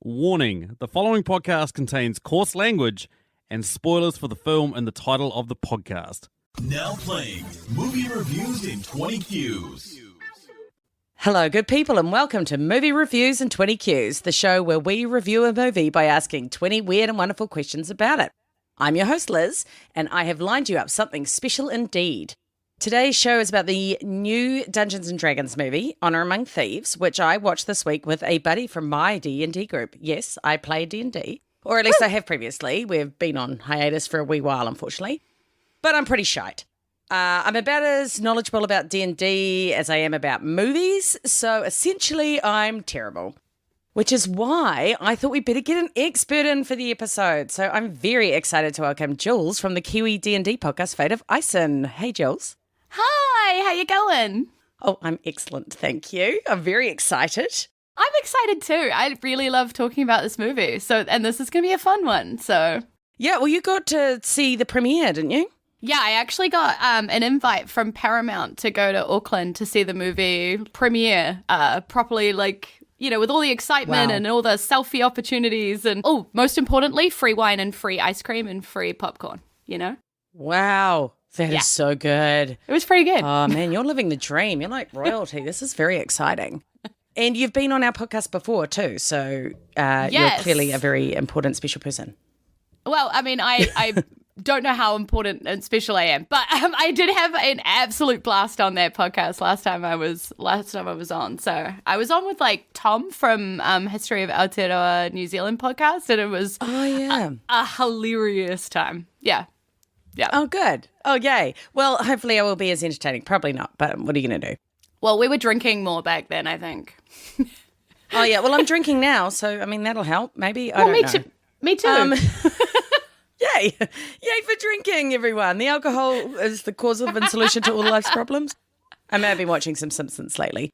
Warning, the following podcast contains coarse language and spoilers for the film in the title of the podcast. Now playing Movie Reviews in 20 Qs. Hello, good people, and welcome to Movie Reviews in 20 Qs, the show where we review a movie by asking 20 weird and wonderful questions about it. I'm your host, Liz, and I have lined you up something special indeed. Today's show is about the new Dungeons & Dragons movie, Honor Among Thieves, which I watched this week with a buddy from my D&D group. Yes, I play D&D, or at least I have previously. We've been on hiatus for a wee while, unfortunately, but I'm pretty shite. I'm about as knowledgeable about D&D as I am about movies, so essentially I'm terrible, which is why I thought we'd better get an expert in for the episode. So I'm very excited to welcome Julz from the Kiwi D&D podcast, Fate of Isen. Hey, Julz. Hi, how you going? Oh, I'm excellent, thank you. I'm very excited. I'm excited too. I really love talking about this movie. And this is going to be a fun one. Yeah, well, you got to see the premiere, didn't you? Yeah, I actually got an invite from Paramount to go to Auckland to see the movie premiere properly, with all the excitement and all the selfie opportunities and, most importantly, free wine and free ice cream and free popcorn, Wow. That is so good. It was pretty good. Oh, man, you're living the dream. You're like royalty. This is very exciting. And you've been on our podcast before too, so you're clearly a very important, special person. Well, I mean, I don't know how important and special I am, but I did have an absolute blast on that podcast last time I was on. So I was on with Tom from History of Aotearoa New Zealand podcast, and it was a hilarious time. Yeah. Yeah. Oh, good. Oh, yay. Well, hopefully I will be as entertaining. Probably not, but what are you going to do? Well, we were drinking more back then, I think. Oh, yeah. Well, I'm drinking now, so, I mean, that'll help, maybe. I don't know. Me too. Yay. Yay for drinking, everyone. The alcohol is the cause of and solution to all life's problems. I may have been watching some Simpsons lately.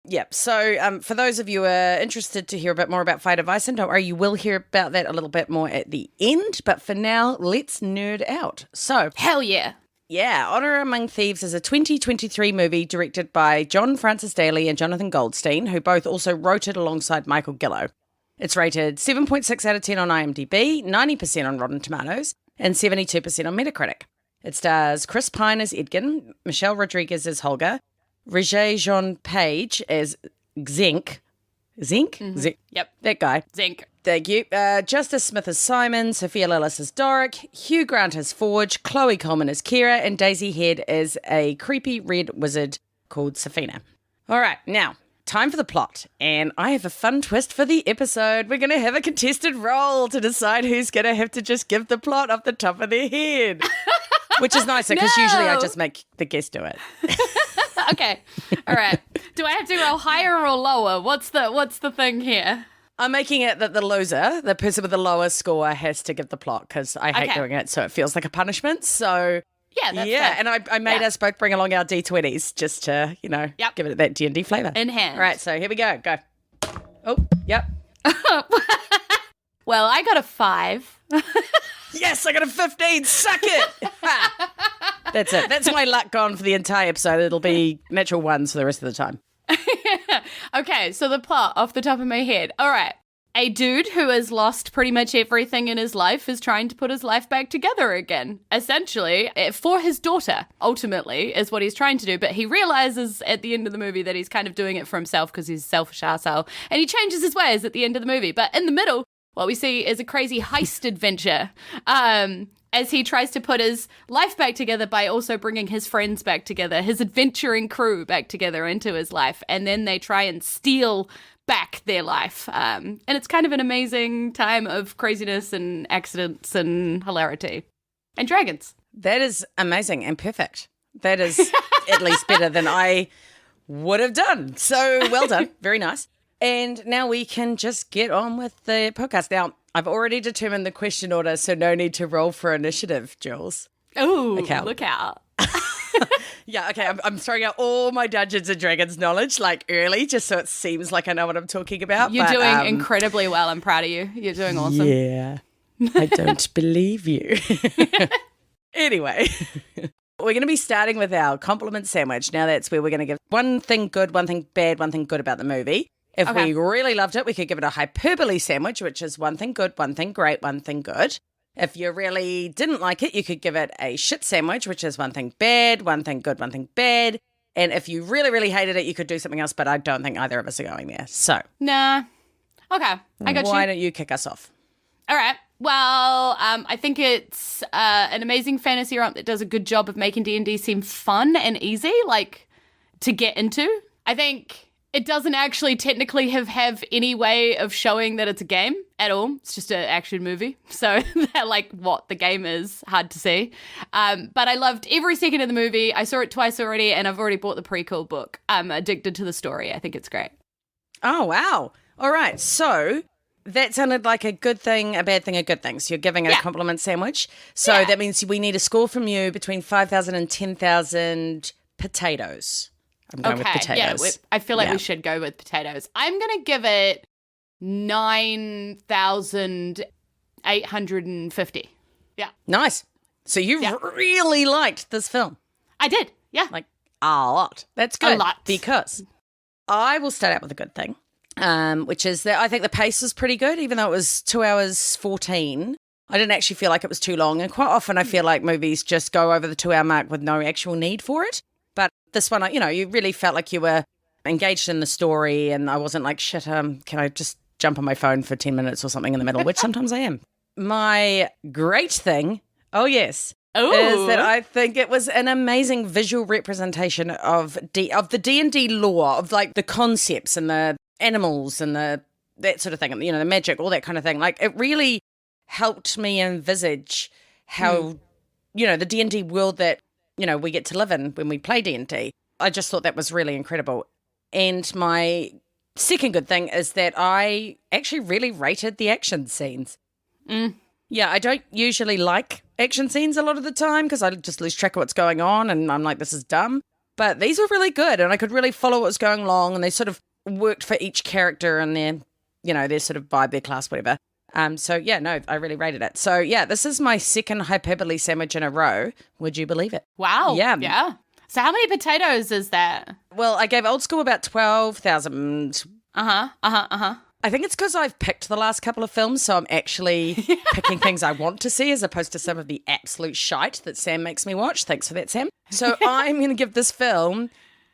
Yep. So for those of you who are interested to hear a bit more about Fate of Isen, don't worry, you will hear about that a little bit more at the end. But for now, let's nerd out. So, hell yeah. Yeah, Honor Among Thieves is a 2023 movie directed by John Francis Daly and Jonathan Goldstein, who both also wrote it alongside Michael Gillow. It's rated 7.6 out of 10 on IMDb, 90% on Rotten Tomatoes, and 72% on Metacritic. It stars Chris Pine as Edgin, Michelle Rodriguez as Holger, Regé-Jean Page as Zenk. Zenk? Mm-hmm. Zenk. Yep. That guy. Zenk. Thank you. Justice Smith as Simon, Sophia Lillis as Doric, Hugh Grant as Forge, Chloe Coleman as Kira, and Daisy Head as a creepy red wizard called Safina. All right, now, time for the plot. And I have a fun twist for the episode. We're going to have a contested roll to decide who's going to have to just give the plot off the top of their head. Which is nicer, because usually I just make the guest do it. Okay. All right. Do I have to roll higher or lower? What's the thing here? I'm making it that the loser, the person with the lowest score, has to give the plot because I hate doing it, so it feels like a punishment. So yeah, that's fair. And I made us both bring along our D20s just to, give it that D&D flavor. In hand. All right, so here we go. Go. Oh, yep. Well, I got a 5. Yes, I got a 15. Suck it. That's it. That's my luck gone for the entire episode. It'll be natural ones for the rest of the time. Okay, so the plot off the top of my head. All right. A dude who has lost pretty much everything in his life is trying to put his life back together again. Essentially, for his daughter, ultimately, is what he's trying to do. But he realizes at the end of the movie that he's kind of doing it for himself because he's a selfish arsehole. And he changes his ways at the end of the movie. But in the middle, what we see is a crazy heist adventure as he tries to put his life back together by also bringing his friends back together, his adventuring crew back together into his life. And then they try and steal back their life. And it's kind of an amazing time of craziness and accidents and hilarity. And dragons. That is amazing and perfect. That is at least better than I would have done. So well done. Very nice. And now we can just get on with the podcast. Now, I've already determined the question order, so no need to roll for initiative, Julz. Oh, look out. Yeah, okay, I'm throwing out all my Dungeons & Dragons knowledge, early, just so it seems like I know what I'm talking about. You're doing incredibly well. I'm proud of you. You're doing awesome. Yeah, I don't believe you. Anyway, we're going to be starting with our compliment sandwich. Now that's where we're going to give one thing good, one thing bad, one thing good about the movie. If Okay. we really loved it, we could give it a hyperbole sandwich, which is one thing good, one thing great, one thing good. If you really didn't like it, you could give it a shit sandwich, which is one thing bad, one thing good, one thing bad. And if you really, really hated it, you could do something else, but I don't think either of us are going there. So, Nah. Okay, I got why you. don't you kick us off? All right. Well, I think it's an amazing fantasy romp that does a good job of making D&D seem fun and easy, like, to get into. I think it doesn't actually technically have any way of showing that it's a game at all. It's just an action movie. So, like, what the game is, hard to see. But I loved every second of the movie. I saw it twice already, and I've already bought the prequel book. I'm addicted to the story. I think it's great. Oh, wow. All right. So that sounded like a good thing, a bad thing, a good thing. So you're giving it a compliment sandwich. So that means we need a score from you between 5,000 and 10,000 potatoes. I'm going with potatoes. Yeah, I feel like we should go with potatoes. I'm going to give it 9,850. Yeah. Nice. So you really liked this film. I did. Yeah. Like a lot. That's good. A lot. Because I will start out with a good thing, which is that I think the pace was pretty good, even though it was 2 hours 14. I didn't actually feel like it was too long. And quite often I feel like movies just go over the 2 hour mark with no actual need for it. But this one, you really felt like you were engaged in the story, and I wasn't like, shit, can I just jump on my phone for 10 minutes or something in the middle, which sometimes I am. My great thing, is that I think it was an amazing visual representation of the D&D lore, of like the concepts and the animals and that sort of thing, and the magic, all that kind of thing. Like, it really helped me envisage how, the D&D world that we get to live in when we play D&D. I just thought that was really incredible. And my second good thing is that I actually really rated the action scenes. Yeah, I don't usually like action scenes a lot of the time because I just lose track of what's going on and I'm like, this is dumb. But these were really good and I could really follow what was going along, and they sort of worked for each character and their sort of vibe, their class, whatever. I really rated it. So, this is my second hyperbole sandwich in a row. Would you believe it? Wow. Yeah. Yeah. So how many potatoes is that? Well, I gave Old School about 12,000. I think it's because I've picked the last couple of films, so I'm actually picking things I want to see as opposed to some of the absolute shite that Sam makes me watch. Thanks for that, Sam. So I'm going to give this film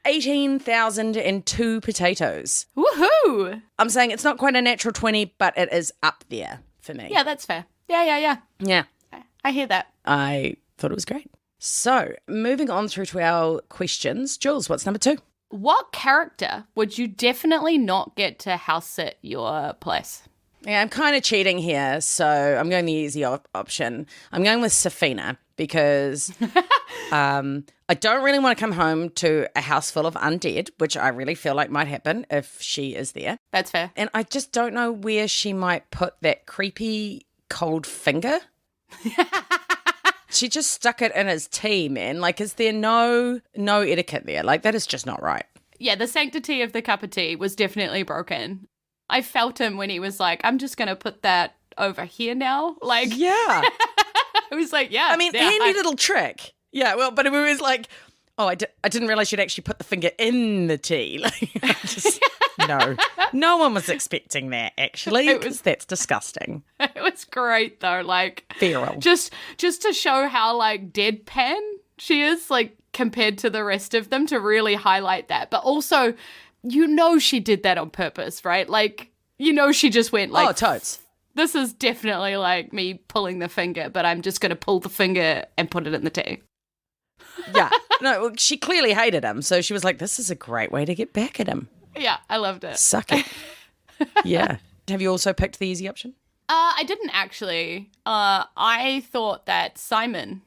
18,002 potatoes. Woohoo! I'm saying it's not quite a natural 20, but it is up there for me. Yeah, that's fair. Yeah. Yeah. I hear that. I thought it was great. So, moving on through to our questions. Julz, what's number 2? What character would you definitely not get to house sit your place? Yeah, I'm kind of cheating here, so I'm going the easy option. I'm going with Safina because I don't really want to come home to a house full of undead, which I really feel like might happen if she is there. That's fair. And I just don't know where she might put that creepy cold finger. She just stuck it in his tea, man. Like, is there no etiquette there? Like, that is just not right. Yeah, the sanctity of the cup of tea was definitely broken. I felt him when he was like, I'm just going to put that over here now. Like, Yeah. I was like, yeah. I mean, yeah, handy little trick. Yeah, well, but it was like, I didn't realize you'd actually put the finger in the tea. Like, no one was expecting that, actually, because that's disgusting. It was great, though. Like, Feral. Just to show how, like, deadpan she is, like, compared to the rest of them, to really highlight that. But also, she did that on purpose, right? Like, she just went, like, oh, totes. This is definitely like me pulling the finger, but I'm just going to pull the finger and put it in the tea. Yeah. No, well, she clearly hated him. So she was like, this is a great way to get back at him. Yeah, I loved it. Suck it. Yeah. Have you also picked the easy option? I didn't actually. I thought that Simon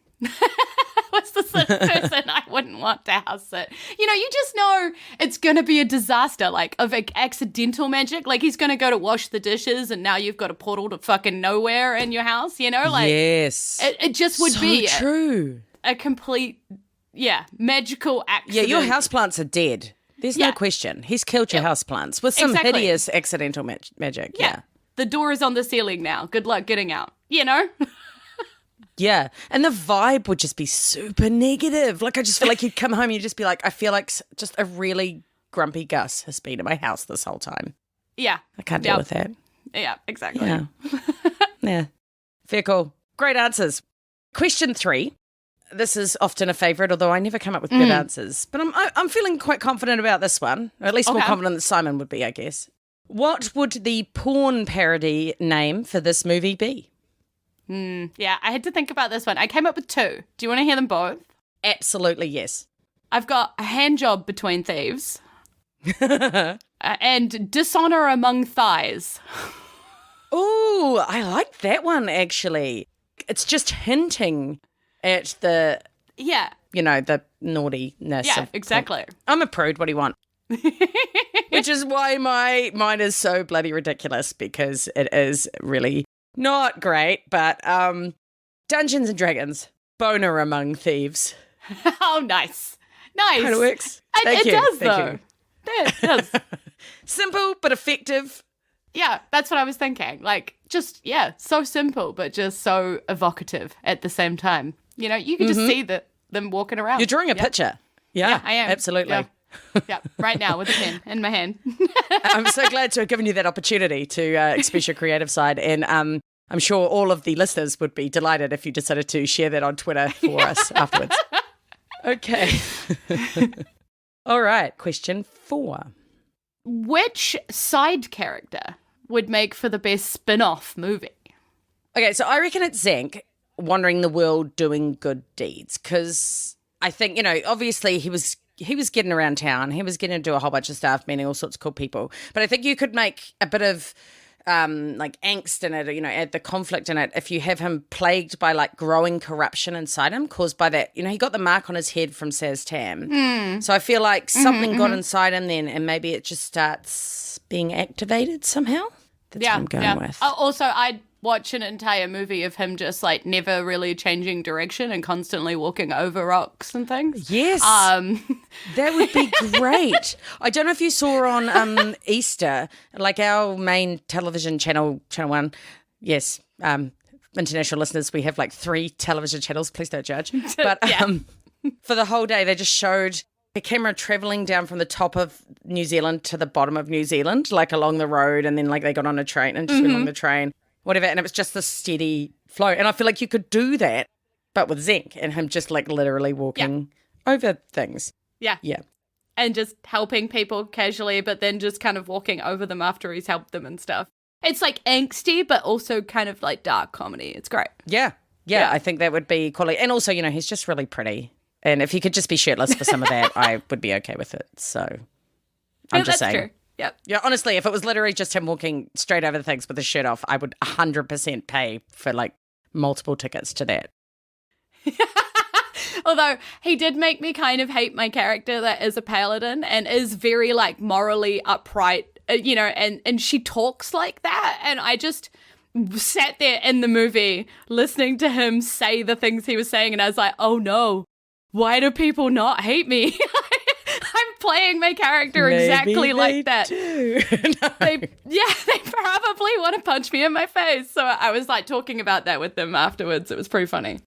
was the sort of person I wouldn't want to house sit. You just know it's going to be a disaster, like, of accidental magic. Like, he's going to go to wash the dishes and now you've got a portal to fucking nowhere in your house, Like, yes. It just would so be true. A complete, magical accident. Yeah, your houseplants are dead. There's no question. He's killed your houseplants with some hideous accidental magic. Yeah. The door is on the ceiling now. Good luck getting out, Yeah. And the vibe would just be super negative. Like, I just feel like you'd come home and you'd just be like, I feel like just a really Grumpy Gus has been in my house this whole time. Yeah. I can't deal with that. Yeah, exactly. Yeah. Yeah. Fair call. Great answers. Question 3. This is often a favourite, although I never come up with good answers. But I'm feeling quite confident about this one, or at least more confident than Simon would be, I guess. What would the porn parody name for this movie be? Yeah, I had to think about this one. I came up with 2. Do you want to hear them both? Absolutely, yes. I've got A Hand Job Between Thieves and Dishonor Among Thighs. Ooh, I like that one, actually. It's just hinting at the, the naughtiness. Yeah, exactly. I'm a prude. What do you want? Which is why mine is so bloody ridiculous, because it is really not great. But Dungeons and Dragons, Boner Among Thieves. Oh, nice. Nice. Kind of works. It does, though. It does. Simple but effective. Yeah, that's what I was thinking. Like, just, so simple, but just so evocative at the same time. You know, you can just see them walking around. You're drawing a picture. Yeah, I am. Absolutely. Yeah, right now with a pen in my hand. I'm so glad to have given you that opportunity to express your creative side. And I'm sure all of the listeners would be delighted if you decided to share that on Twitter for us afterwards. Okay. All right. Question 4. Which side character would make for the best spin-off movie? Okay, so I reckon it's Zank wandering the world doing good deeds, because I think, obviously he was getting around town. He was getting to do a whole bunch of stuff, meeting all sorts of cool people. But I think you could make a bit of angst in it, add the conflict in it if you have him plagued by growing corruption inside him caused by that. He got the mark on his head from Saz Tam. So I feel like something got inside him then, and maybe it just starts being activated somehow. That's what I'm going with. Also, I'd watch an entire movie of him just never really changing direction and constantly walking over rocks and things. Yes. That would be great. I don't know if you saw on Easter, our main television channel 1. Yes. International listeners, we have 3 television channels. Please don't judge. But for the whole day, they just showed the camera traveling down from the top of New Zealand to the bottom of New Zealand, along the road, and then they got on a train and just went on the train. Whatever, and it was just this steady flow. And I feel like you could do that, but with Zank and him just literally walking over things. Yeah. Yeah. And just helping people casually, but then just kind of walking over them after he's helped them and stuff. It's angsty, but also kind of dark comedy. It's great. Yeah. I think that would be quality. And also, he's just really pretty. And if he could just be shirtless for some of that, I would be okay with it. So I'm just saying. True. Yep. Yeah, honestly, if it was literally just him walking straight over the things with his shirt off, I would 100% pay for multiple tickets to that. Although he did make me kind of hate my character that is a paladin and is very morally upright, and she talks like that. And I just sat there in the movie listening to him say the things he was saying. And I was like, oh no, why do people not hate me? I'm playing my character exactly like that. They probably want to punch me in my face. So I was talking about that with them afterwards. It was pretty funny.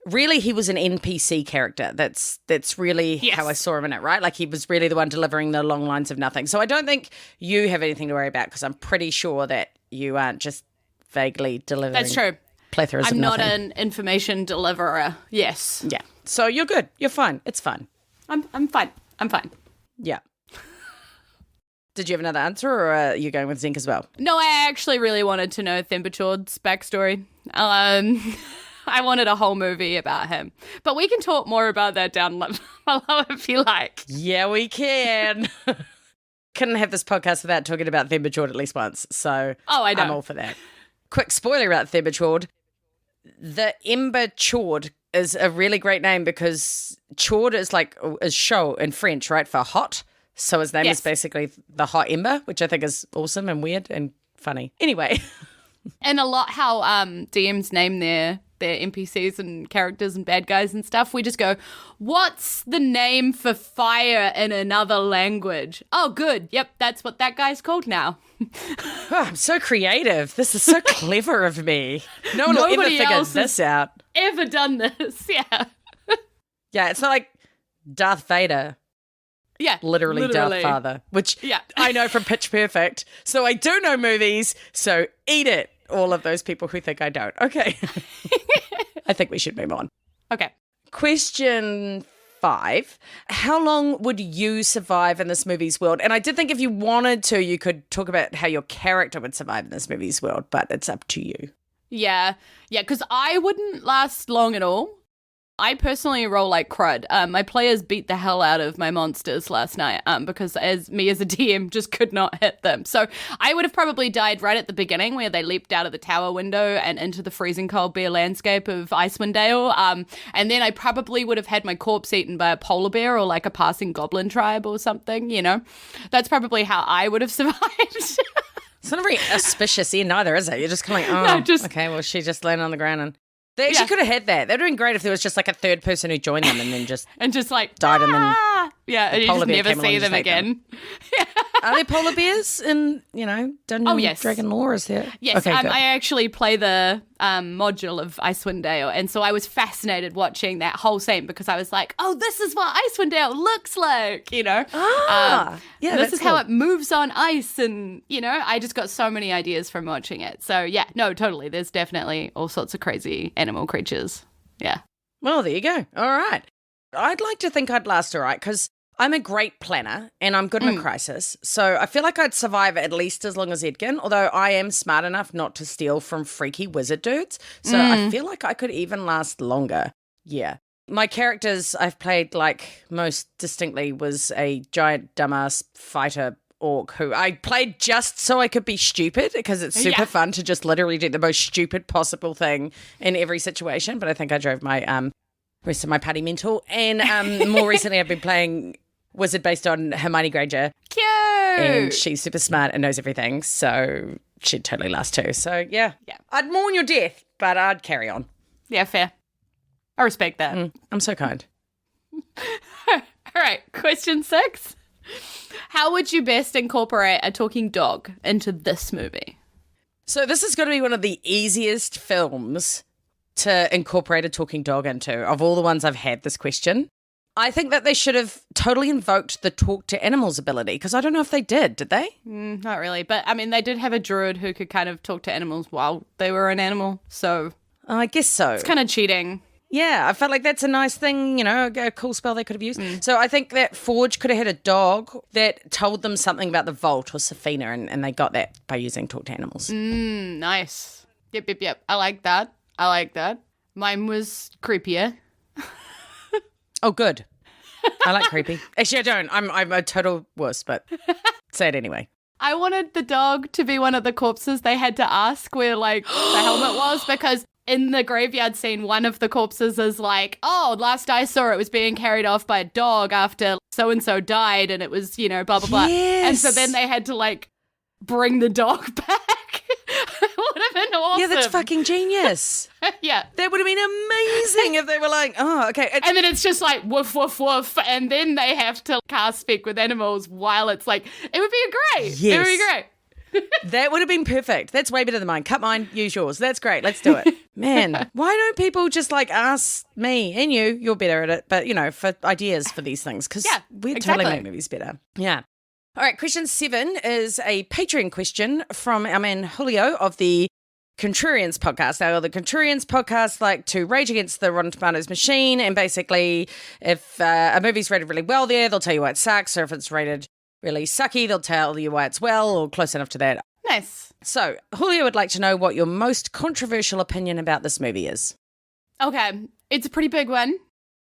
Really, he was an NPC character. That's really how I saw him in it, right? He was really the one delivering the long lines of nothing. So I don't think you have anything to worry about, because I'm pretty sure that you aren't just vaguely delivering. That's true. Plethoras of I'm not nothing. an information deliverer. Yes. Yeah. So you're good. You're fine. It's fine. I'm fine. I'm fine. Yeah. Did you have another answer, or are you going with Zank as well? No, I actually really wanted to know Thembachord's backstory. I wanted a whole movie about him. But we can talk more about that down below if you like. Yeah, we can. Couldn't have this podcast without talking about Thembachord at least once. So I know. I'm all for that. Quick spoiler about Thembachord. The Ember Chord is a really great name, because Chord is is chaud in French, right, for hot. So his name is basically the hot ember, which I think is awesome and weird and funny. Anyway. And a lot how DMs name their NPCs and characters and bad guys and stuff. We just go, what's the name for fire in another language? Oh, good. Yep, that's what that guy's called now. Oh, I'm so creative. This is so clever of me. No one will ever figure this out. Ever done this, yeah. Yeah, it's not like Darth Vader Yeah. Literally Darth Father, which I know from Pitch Perfect. So I do know movies, so eat it, all of those people who think I don't. Okay. I think we should move on. Okay. Question 5. How long would you survive in this movie's world? And I did think if you wanted to, you could talk about how your character would survive in this movie's world, but it's up to you. Yeah, because I wouldn't last long at all. I personally roll like crud. My players beat the hell out of my monsters last night because as a DM just could not hit them. So I would have probably died right at the beginning where they leaped out of the tower window and into the freezing cold bare landscape of Icewind Dale. And then I probably would have had my corpse eaten by a polar bear or like a passing goblin tribe or something, you know. That's probably how I would have survived. It's not a very auspicious end either, is it? You're just kind of like, okay, well, she just landed on the ground and... They actually could have had that. They'd have been great if there was just like a third person who joined them and then just like died and then and you just never see them again. Are there polar bears in Dungeon Dragon lore? Is there? Yes, okay, I actually play the module of Icewind Dale, and so I was fascinated watching that whole scene because I was like, oh, this is what Icewind Dale looks like, you know. This is how it moves on ice, and I just got so many ideas from watching it. So yeah, no, totally. There's definitely all sorts of crazy animal creatures. Yeah. Well, there you go. All right. I'd like to think I'd last all right because I'm a great planner and I'm good in a crisis. So I feel like I'd survive at least as long as Edgin, although I am smart enough not to steal from freaky wizard dudes. So I feel like I could even last longer. Yeah. My characters I've played like most distinctly was a giant dumbass fighter orc who I played just so I could be stupid because it's super fun to just literally do the most stupid possible thing in every situation. But I think I drove my rest of my party mental. And more recently I've been playing wizard based on Hermione Granger. Cute! And she's super smart and knows everything, so she'd totally last too. So yeah. I'd mourn your death, but I'd carry on. Yeah, fair. I respect that. I'm so kind. All right, question 6. How would you best incorporate a talking dog into this movie? So this is going to be one of the easiest films to incorporate a talking dog into of all the ones I've had this question. I think that they should have totally invoked the talk to animals ability because I don't know if they did they? Not really, but I mean they did have a druid who could kind of talk to animals while they were an animal, so I guess so. It's kind of cheating. Yeah, I felt like that's a nice thing, a cool spell they could have used. So I think that Forge could have had a dog that told them something about the vault or Safina, and they got that by using talk to animals. Nice. Yep. I like that. Mine was creepier. Oh, good. I like creepy. Actually, I don't. I'm a total wuss, but say it anyway. I wanted the dog to be one of the corpses they had to ask where, like, the helmet was, because in the graveyard scene, one of the corpses is like, oh, last I saw it was being carried off by a dog after so-and-so died, and it was, blah, blah, blah. Yes. And so then they had to, like, bring the dog back. It would have been awesome. Yeah, that's fucking genius. Yeah. That would have been amazing if they were like, oh, okay. And then it's just like, woof, woof, woof. And then they have to cast Speak with Animals while it's like, it would be great. Yes. It would be great. That would have been perfect. That's way better than mine. Cut mine, use yours. That's great. Let's do it. Man, why don't people just like ask me and you're better at it, but for ideas for these things because we totally make movies better. Yeah. All right, question 7 is a Patreon question from our man Julio of the Contrarians podcast. Now, the Contrarians podcast like to rage against the Rotten Tomatoes machine, and basically if a movie's rated really well there, they'll tell you why it sucks, or if it's rated really sucky, they'll tell you why it's well, or close enough to that. Nice. So, Julio would like to know what your most controversial opinion about this movie is. Okay, it's a pretty big one.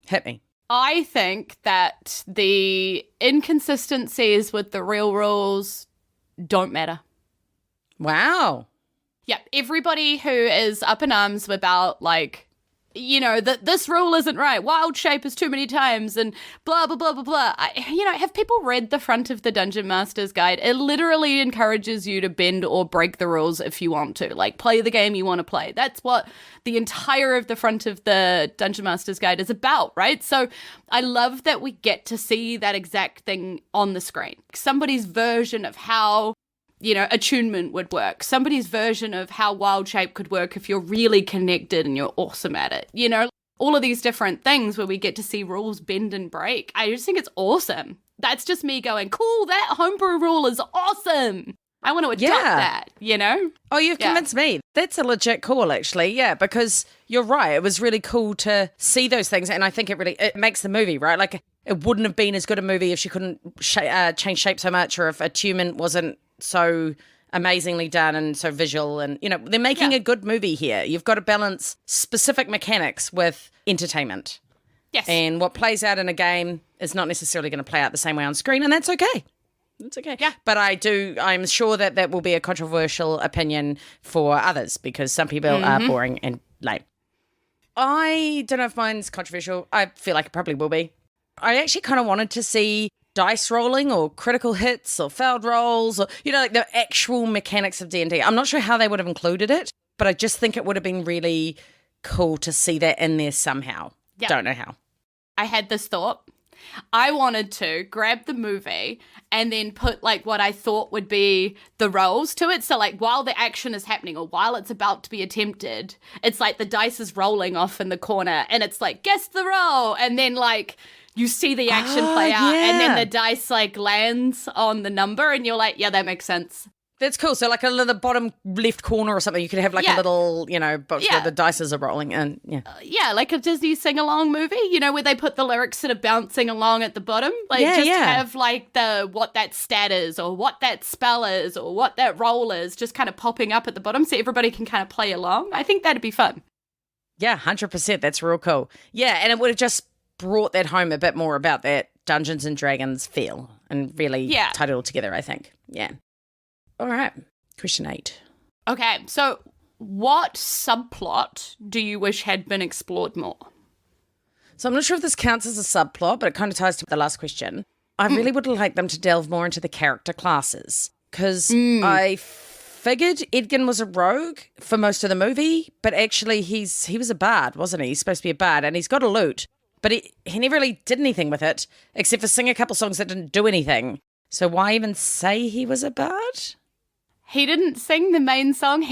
Hit me. I think that the inconsistencies with the real rules don't matter. Wow. Yeah, everybody who is up in arms about, like, that this rule isn't right, wild shape is too many times, and blah, blah, blah, blah, blah. Have people read the front of the Dungeon Master's Guide? It literally encourages you to bend or break the rules if you want to. Like, play the game you want to play. That's what the entire of the front of the Dungeon Master's Guide is about, right? So I love that we get to see that exact thing on the screen. Somebody's version of how attunement would work. Somebody's version of how wild shape could work if you're really connected and you're awesome at it. All of these different things where we get to see rules bend and break. I just think it's awesome. That's just me going, cool, that homebrew rule is awesome. I want to adopt that, you know? Oh, you've convinced me. That's a legit call, actually. Yeah, because you're right. It was really cool to see those things. And I think it makes the movie, right? Like, it wouldn't have been as good a movie if she couldn't change shape so much, or if attunement wasn't so amazingly done and so visual. And, you know, they're making a good movie here. You've got to balance specific mechanics with entertainment. Yes. And what plays out in a game is not necessarily going to play out the same way on screen, and that's okay. It's okay. Yeah. But I'm sure that will be a controversial opinion for others, because some people are boring and lame. I don't know if mine's controversial. I feel like it probably will be. I actually kind of wanted to see dice rolling or critical hits or failed rolls, or, you know, like the actual mechanics of D&D. I'm not sure how they would have included it, but I just think it would have been really cool to see that in there somehow. Yep. Don't know how. I had this thought. I wanted to grab the movie and then put like what I thought would be the rolls to it. So like while the action is happening or while it's about to be attempted, it's like the dice is rolling off in the corner and it's like, guess the roll. And then like you see the action play out and then the dice like lands on the number and you're like, yeah, that makes sense. That's cool. So like a little bottom left corner or something, you could have like a little, you know, box where the dices are rolling and like a Disney sing-along movie, you know, where they put the lyrics sort of bouncing along at the bottom. Like have like the what that stat is or what that spell is or what that roll is just kind of popping up at the bottom so everybody can kind of play along. I think that'd be fun. Yeah, 100%. That's real cool. Yeah, and it would have just brought that home a bit more about that Dungeons and Dragons feel and really tied it all together, I think. Yeah. All right. Question 8. Okay, so what subplot do you wish had been explored more? So I'm not sure if this counts as a subplot, but it kind of ties to the last question. I really would like them to delve more into the character classes, because I figured Edgin was a rogue for most of the movie, but actually he was a bard, wasn't he? He's supposed to be a bard, and he's got a lute, but he never really did anything with it, except for sing a couple songs that didn't do anything. So why even say he was a bard? He didn't sing the main song.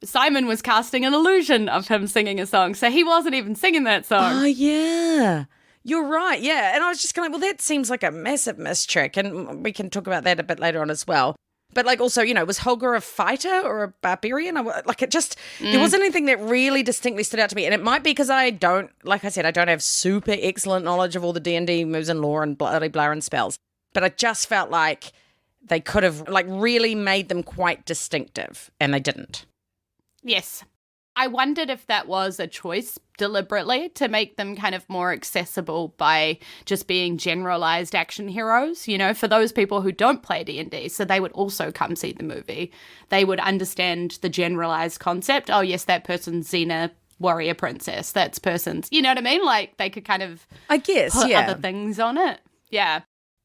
Simon was casting an illusion of him singing a song, so he wasn't even singing that song. Oh, yeah. You're right, yeah. And I was just kind of like, well, that seems like a massive mistrick, and we can talk about that a bit later on as well. But, like, also, you know, was Holger a fighter or a barbarian? Like, it just, there wasn't anything that really distinctly stood out to me. And it might be because I don't have super excellent knowledge of all the D&D moves and lore and blah, blah, blah, and spells. But I just felt like they could have like really made them quite distinctive, and they didn't. Yes. I wondered if that was a choice deliberately to make them kind of more accessible by just being generalized action heroes, you know, for those people who don't play D&D, so they would also come see the movie. They would understand the generalized concept. Oh, yes, that person's Xena, warrior princess. That's person's, you know what I mean? Like they could kind of put other things on it. Yeah.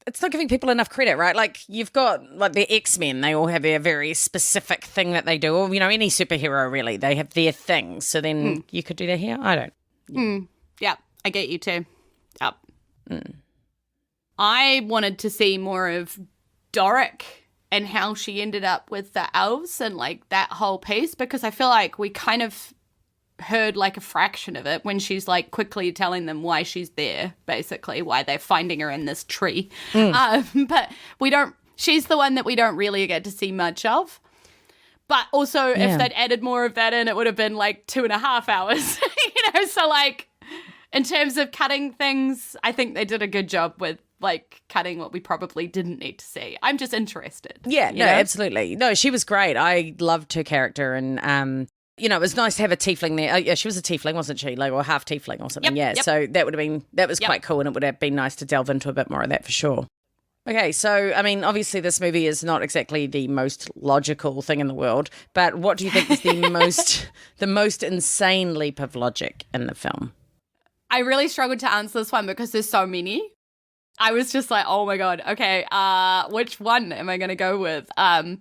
It's not giving people enough credit, right? Like, you've got, like, the X-Men. They all have a very specific thing that they do. Or, you know, any superhero, really. They have their thing. So then you could do that here? I don't. Yeah, I get you too. Yep. I wanted to see more of Doric and how she ended up with the elves and, like, that whole piece, because I feel like we kind of heard like a fraction of it when she's like quickly telling them why she's there, basically why they're finding her in this tree. But she's the one that we don't really get to see much of. But also if they'd added more of that in, it would have been like 2.5 hours, you know? So like in terms of cutting things, I think they did a good job with like cutting what we probably didn't need to see. I'm just interested. Yeah, no, absolutely. No, she was great. I loved her character, and you know, it was nice to have a tiefling there. Oh, yeah, she was a tiefling, wasn't she? Like, or half tiefling or something. Yep. So that was quite cool, and it would have been nice to delve into a bit more of that for sure. Okay, so, I mean, obviously this movie is not exactly the most logical thing in the world, but what do you think is the most insane leap of logic in the film? I really struggled to answer this one because there's so many. I was just like, oh my God, okay, which one am I going to go with? I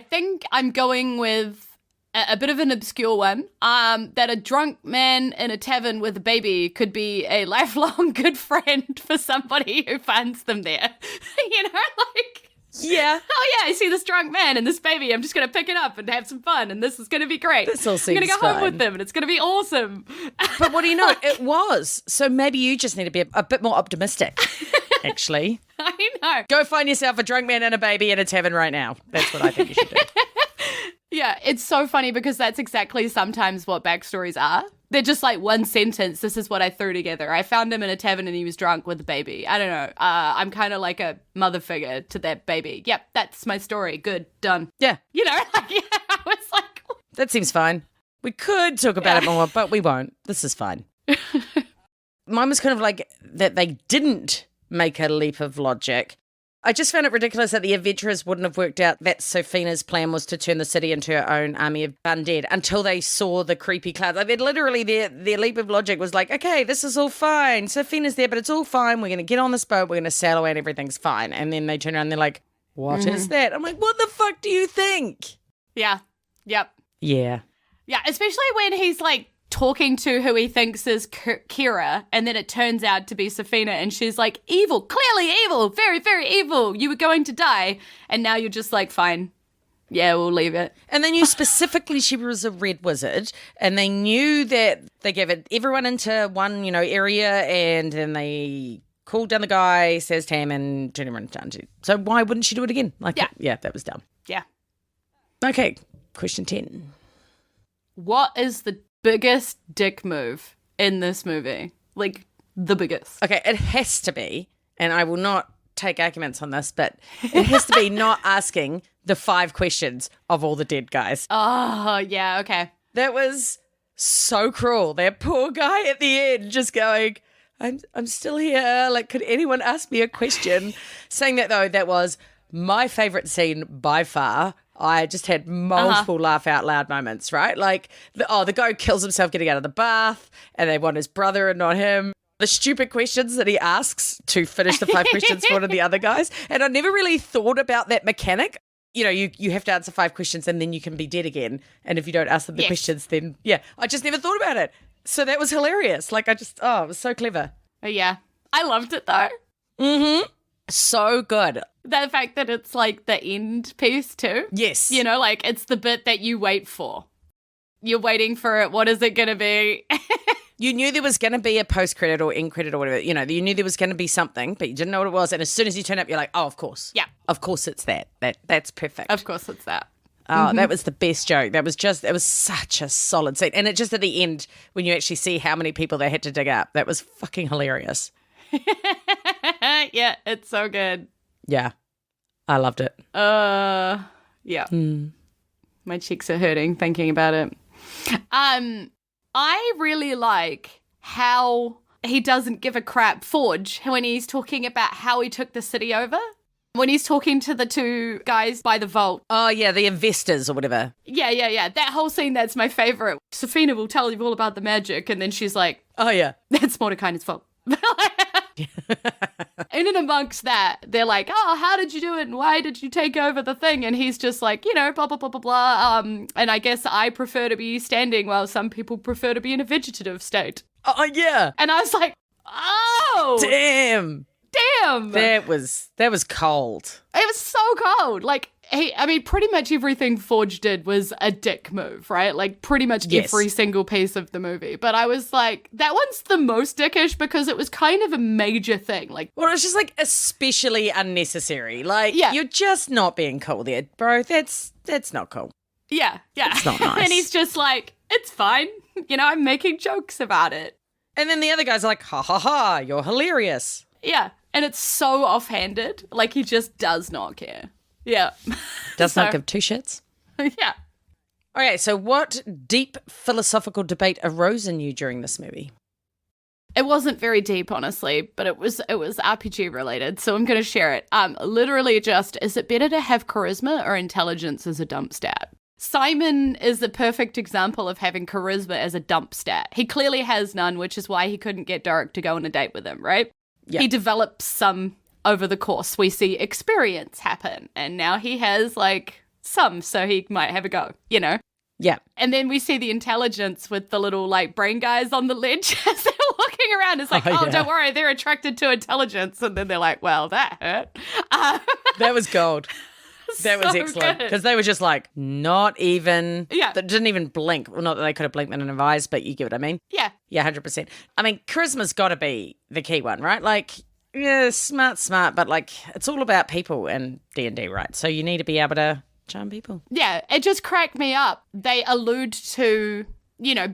think I'm going with a bit of an obscure one, that a drunk man in a tavern with a baby could be a lifelong good friend for somebody who finds them there. You know, like... Yeah. Oh, yeah, I see this drunk man and this baby. I'm just going to pick it up and have some fun, and this is going to be great. This all seems I'm going to go home with them, and it's going to be awesome. But what do you know? It was. So maybe you just need to be a bit more optimistic. actually. I know. Go find yourself a drunk man and a baby in a tavern right now. That's what I think you should do. Yeah, it's so funny because that's exactly sometimes what backstories are. They're just like one sentence. This is what I threw together. I found him in a tavern and he was drunk with a baby. I don't know. I'm kind of like a mother figure to that baby. Yep, that's my story. Good, done. Yeah. You know, I was like... That seems fine. We could talk about it more, but we won't. This is fine. Mine was kind of like that they didn't make a leap of logic. I just found it ridiculous that the adventurers wouldn't have worked out that Sofina's plan was to turn the city into her own army of undead until they saw the creepy clouds. Like, literally, their leap of logic was like, okay, this is all fine. Sofina's there, but it's all fine. We're going to get on this boat. We're going to sail away and everything's fine. And then they turn around and they're like, what is that? I'm like, what the fuck do you think? Yeah. Yep. Yeah. Yeah, especially when he's like talking to who he thinks is Kira, and then it turns out to be Sofina, and she's like, evil, clearly evil, very, very evil. You were going to die. And now you're just like, fine. Yeah, we'll leave it. And they knew specifically she was a red wizard, and they knew that they gave everyone into one, area, and then they called down the guy, says Tam, and turned him around down to. So why wouldn't she do it again? Yeah, that was dumb. Yeah. Okay, question 10. What is the biggest dick move in this movie? Like, the biggest. Okay, it has to be, and I will not take arguments on this, but it has to be not asking the 5 questions of all the dead guys. Oh, yeah, okay. That was so cruel. That poor guy at the end just going, I'm still here. Like, could anyone ask me a question? Saying that, though, that was my favourite scene by far. I just had multiple laugh out loud moments, right? Like, the guy kills himself getting out of the bath and they want his brother and not him. The stupid questions that he asks to finish the 5 questions for one of the other guys. And I never really thought about that mechanic. You have to answer 5 questions and then you can be dead again. And if you don't ask them the questions, then, I just never thought about it. So that was hilarious. Like, it was so clever. Oh, yeah. I loved it, though. Mm-hmm. So good. The fact that it's like the end piece too. Yes. Like it's the bit that you wait for. You're waiting for it. What is it going to be? You knew there was going to be a post-credit or end credit or whatever. You knew there was going to be something, but you didn't know what it was. And as soon as you turn up, you're like, oh, of course. Yeah. Of course it's that. That's perfect. Of course it's that. Oh, that was the best joke. It was such a solid scene. And it just at the end, when you actually see how many people they had to dig up, that was fucking hilarious. Yeah, it's so good. Yeah, I loved it. Yeah. My cheeks are hurting thinking about it. I really like how he doesn't give a crap, Forge, when he's talking about how he took the city over. When he's talking to the 2 guys by the vault. Oh, yeah, the investors or whatever. Yeah. That whole scene, that's my favorite. Sofina will tell you all about the magic, and then she's like, oh, yeah. That's Mordecai's fault. And in amongst that, they're like, oh, how did you do it? And why did you take over the thing? And he's just like, blah, blah, blah, blah, blah. And I guess I prefer to be standing while some people prefer to be in a vegetative state. Oh, yeah. And I was like, oh. Damn. That was cold. It was so cold. Like, pretty much everything Forge did was a dick move, right? Like, pretty much every single piece of the movie. But I was like, that one's the most dickish because it was kind of a major thing. Like, well, it's just like especially unnecessary. Like, you're just not being cool there, bro. That's not cool. Yeah. It's not nice. And he's just like, it's fine. I'm making jokes about it. And then the other guys are like, ha ha ha, you're hilarious. Yeah. And it's so offhanded. Like, he just does not care. Yeah. Does not give 2 shits. Yeah. Okay, so what deep philosophical debate arose in you during this movie? It wasn't very deep, honestly, but it was RPG related, so I'm going to share it. Literally just, is it better to have charisma or intelligence as a dump stat? Simon is the perfect example of having charisma as a dump stat. He clearly has none, which is why he couldn't get Derek to go on a date with him, right? Yeah. He develops some over the course. We see experience happen, and now he has like some, so he might have a go, Yeah. And then we see the intelligence with the little like brain guys on the ledge as they're walking around. It's like, don't worry, they're attracted to intelligence. And then they're like, well, that hurt. That was gold. That was So excellent. good. Because they were just like, not even, Yeah. They didn't even blink. Well, not that they could have blinked in an eyes, but you get what I mean? Yeah. Yeah, 100%. I mean, charisma's got to be the key one, right? Like, Yeah, smart, but like it's all about people in D&D, right? So you need to be able to charm people. Yeah, it just cracked me up. They allude to,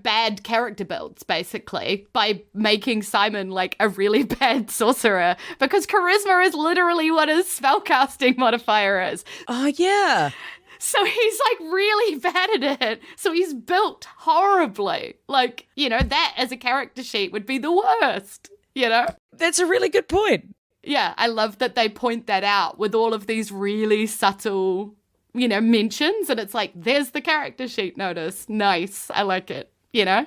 bad character builds, basically, by making Simon like a really bad sorcerer, because charisma is literally what his spellcasting modifier is. Oh, yeah. So he's like really bad at it. So he's built horribly. Like, that as a character sheet would be the worst, That's a really good point. Yeah, I love that they point that out with all of these really subtle mentions, and it's like, there's the character sheet notice. Nice. I like it, Yeah,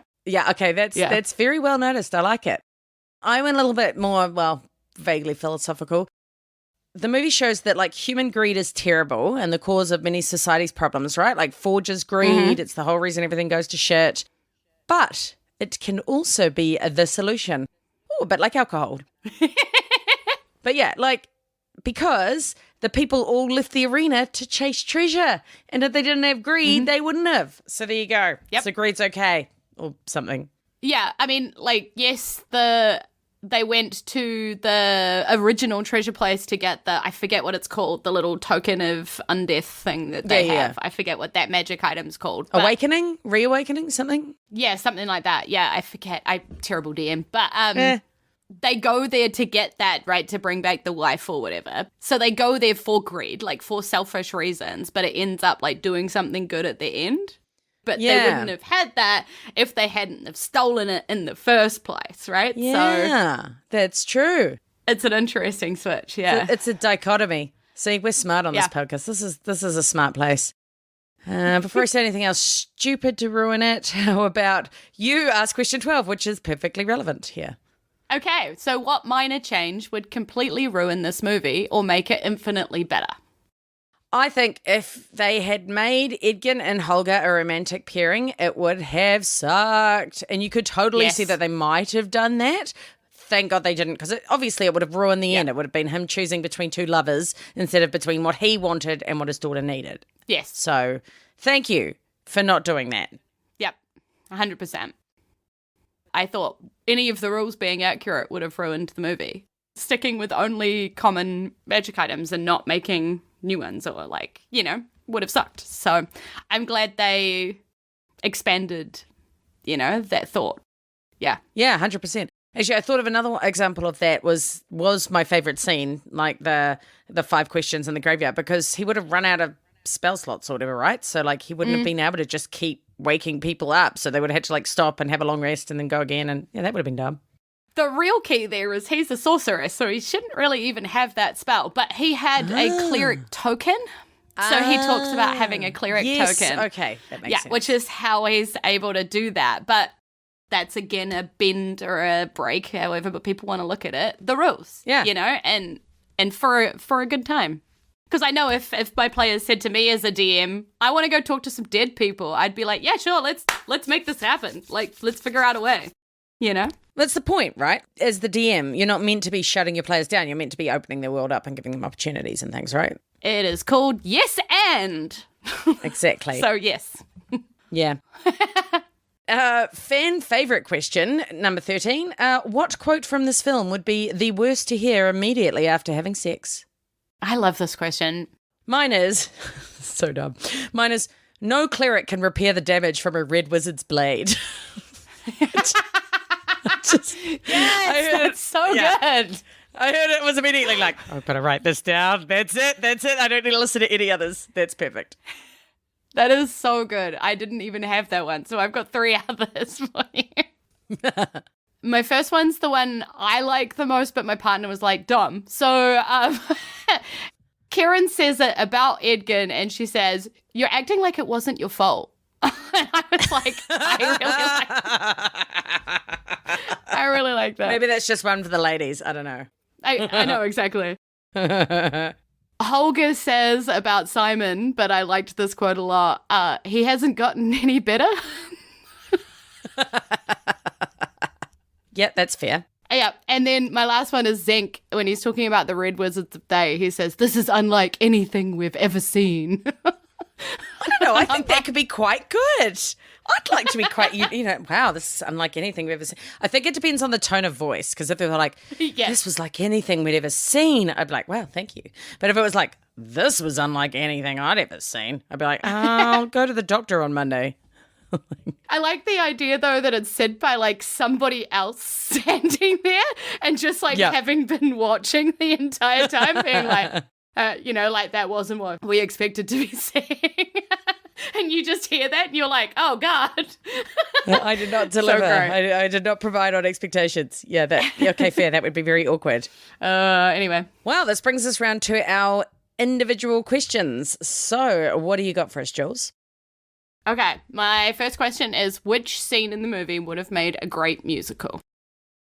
okay, that's very well noticed. I like it. I went a little bit more, vaguely philosophical. The movie shows that, like, human greed is terrible and the cause of many society's problems, right? Like, Forge's greed, it's the whole reason everything goes to shit. But it can also be the solution. Oh, a bit like alcohol. But yeah, like, because the people all left the arena to chase treasure. And if they didn't have greed, they wouldn't have. So there you go. Yep. So greed's okay or something. Yeah, I mean, like, yes, they went to the original treasure place to get I forget what it's called, the little token of undeath thing that they have. I forget what that magic item's called. But Awakening? Reawakening? Something? yeah, something like that. Yeah, I forget. Terrible DM. But they go there to get that, right, to bring back the wife or whatever. So they go there for greed, like for selfish reasons, but it ends up like doing something good at the end. But they wouldn't have had that if they hadn't have stolen it in the first place, right? Yeah, so that's true. It's an interesting switch, yeah. It's a dichotomy. See, we're smart on this podcast. This is a smart place. Before I say anything else stupid to ruin it, how about you ask question 12, which is perfectly relevant here. Okay, so what minor change would completely ruin this movie or make it infinitely better? I think if they had made Edgin and Holger a romantic pairing, it would have sucked. And you could totally see that they might have done that. Thank God they didn't, because obviously it would have ruined the end. It would have been him choosing between two lovers instead of between what he wanted and what his daughter needed. Yes. So thank you for not doing that. Yep, 100%. I thought any of the rules being accurate would have ruined the movie. Sticking with only common magic items and not making new ones or would have sucked. So I'm glad they expanded, that thought. Yeah. Yeah, 100%. Actually, I thought of another example of that was my favorite scene, like the 5 questions in the graveyard, because he would have run out of spell slots or whatever, right? So like he wouldn't have been able to just keep waking people up. So they would have had to like stop and have a long rest and then go again. And yeah, that would have been dumb. The real key there is he's a sorcerer, so he shouldn't really even have that spell. But he had a cleric token. So he talks about having a cleric token. Okay, that makes sense. Which is how he's able to do that. But that's, again, a bend or a break, however, but people want to look at it. The rules, and for a good time. Because I know if my players said to me as a DM, I want to go talk to some dead people, I'd be like, yeah, sure, let's make this happen. Like, let's figure out a way, That's the point, right? As the DM, you're not meant to be shutting your players down. You're meant to be opening their world up and giving them opportunities and things, right? It is called yes and. Exactly. So, yes. Yeah. Fan favourite question, number 13. What quote from this film would be the worst to hear immediately after having sex? I love this question. Mine is, so dumb. Mine is, no cleric can repair the damage from a red wizard's blade. That's so good. I heard it was immediately like, I've got to write this down. That's it. I don't need to listen to any others. That's perfect. That is so good. I didn't even have that one, so I've got 3 others for you. My first one's the one I like the most, but my partner was like, dumb. So Karen says it about Edgin, and she says, you're acting like it wasn't your fault. And I was like, I really like that. Maybe that's just one for the ladies. I don't know. I know, exactly. Holger says about Simon, but I liked this quote a lot, he hasn't gotten any better. Yeah, that's fair. Yeah, and then my last one is Zenk. When he's talking about the Red Wizards of Day, he says, this is unlike anything we've ever seen. I don't know. I think that could be quite good. I'd like to be quite, wow, this is unlike anything we've ever seen. I think it depends on the tone of voice, because if they were like, this was like anything we'd ever seen, I'd be like, well, thank you. But if it was like, this was unlike anything I'd ever seen, I'd be like, I'll go to the doctor on Monday. I like the idea, though, that it's said by, like, somebody else standing there and just, like, having been watching the entire time, being like, like, that wasn't what we expected to be seeing. And you just hear that and you're like, oh, God. I did not deliver. So great. I did not provide on expectations. Yeah, okay, fair. That would be very awkward. Anyway. Well, this brings us round to our individual questions. So what do you got for us, Julz? Okay, my first question is, which scene in the movie would have made a great musical?